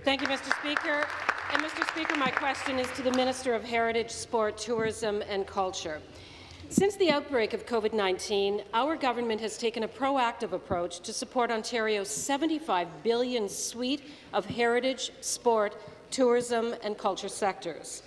Thank you, Mr. Speaker. And Mr. Speaker, my question is to the Minister of Heritage, Sport, Tourism and Culture. Since the outbreak of COVID-19, our government has taken a proactive approach to support Ontario's $75 billion suite of heritage, sport, tourism and culture sectors.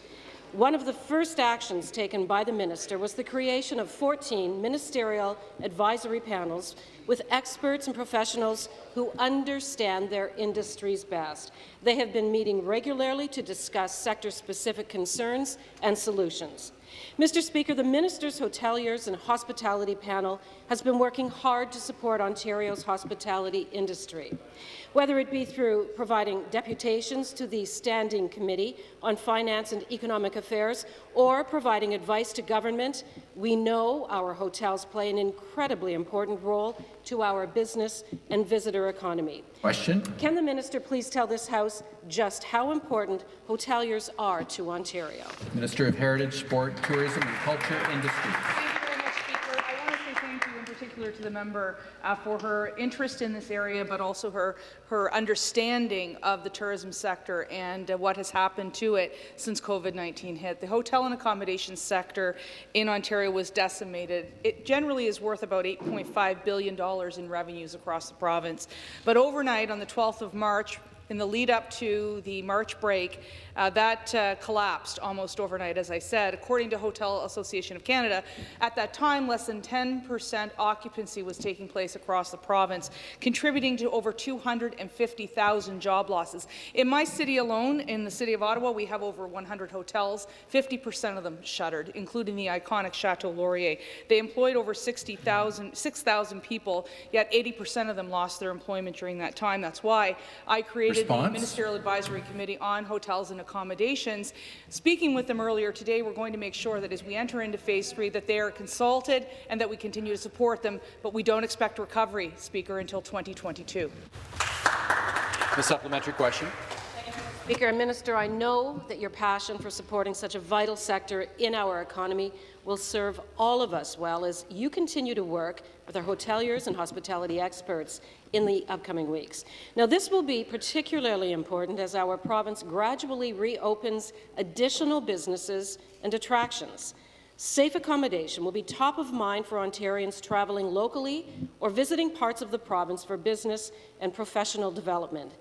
One of the first actions taken by the minister was the creation of 14 ministerial advisory panels with experts and professionals who understand their industries best. They have been meeting regularly to discuss sector-specific concerns and solutions. Mr. Speaker, the Minister's Hoteliers and Hospitality Panel has been working hard to support Ontario's hospitality industry, whether it be through providing deputations to the Standing Committee on Finance and Economic Affairs or providing advice to government. We know our hotels play an incredibly important role to our business and visitor economy. Question. Can the minister please tell this House just how important hoteliers are to Ontario? Minister of Heritage, Sport, Tourism and Culture Industries. To the member for her interest in this area, but also her understanding of the tourism sector and what has happened to it since COVID-19 hit. The hotel and accommodation sector in Ontario was decimated. It generally is worth about $8.5 billion in revenues across the province. But overnight, on the 12th of March, in the lead up to the March break, that collapsed almost overnight, as I said. According to Hotel Association of Canada, at that time, less than 10% occupancy was taking place across the province, contributing to over 250,000 job losses. In my city alone, in the city of Ottawa, we have over 100 hotels, 50% of them shuttered, including the iconic Chateau Laurier. They employed over 6,000 people, yet 80% of them lost their employment during that time. That's why I created the Ministerial Advisory Committee on Hotels and Accommodations. Speaking with them earlier today, we're going to make sure that as we enter into Phase 3 that they are consulted and that we continue to support them, but we don't expect recovery, Speaker, until 2022. The supplementary question. Speaker and Minister, I know that your passion for supporting such a vital sector in our economy will serve all of us well as you continue to work with our hoteliers and hospitality experts in the upcoming weeks. Now, this will be particularly important as our province gradually reopens additional businesses and attractions. Safe accommodation will be top of mind for Ontarians travelling locally or visiting parts of the province for business and professional development.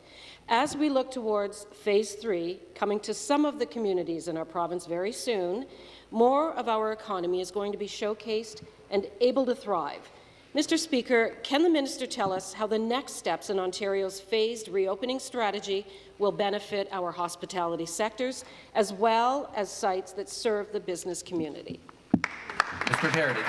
As we look towards Phase 3, coming to some of the communities in our province very soon, more of our economy is going to be showcased and able to thrive. Mr. Speaker, can the minister tell us how the next steps in Ontario's phased reopening strategy will benefit our hospitality sectors, as well as sites that serve the business community? Mr. Heritage.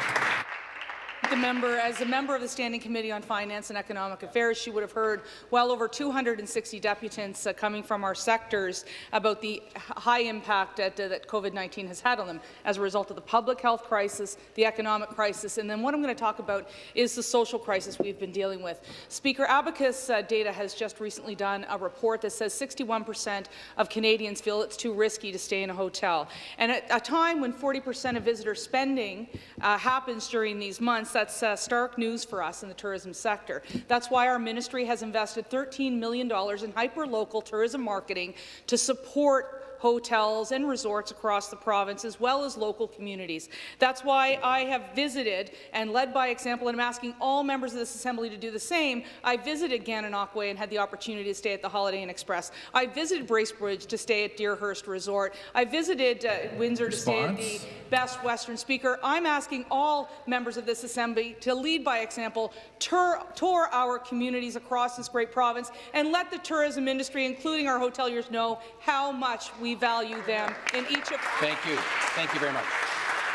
As a member of the Standing Committee on Finance and Economic Affairs, she would have heard well over 260 deputants coming from our sectors about the high impact that COVID-19 has had on them as a result of the public health crisis, the economic crisis, and then what I'm going to talk about is the social crisis we've been dealing with. Speaker, Abacus data has just recently done a report that says 61% of Canadians feel it's too risky to stay in a hotel. And at a time when 40% of visitor spending happens during these months, that's stark news for us in the tourism sector. That's why our ministry has invested $13 million in hyper-local tourism marketing to support hotels and resorts across the province, as well as local communities. That's why I have visited and led by example, and I'm asking all members of this Assembly to do the same. I visited Gananoque and had the opportunity to stay at the Holiday Inn Express. I visited Bracebridge to stay at Deerhurst Resort. I visited Windsor to stay at the Best Western. Speaker, I'm asking all members of this Assembly to lead by example, tour our communities across this great province, and let the tourism industry, including our hoteliers, know how much we value them in each of. Thank you. Thank you very much.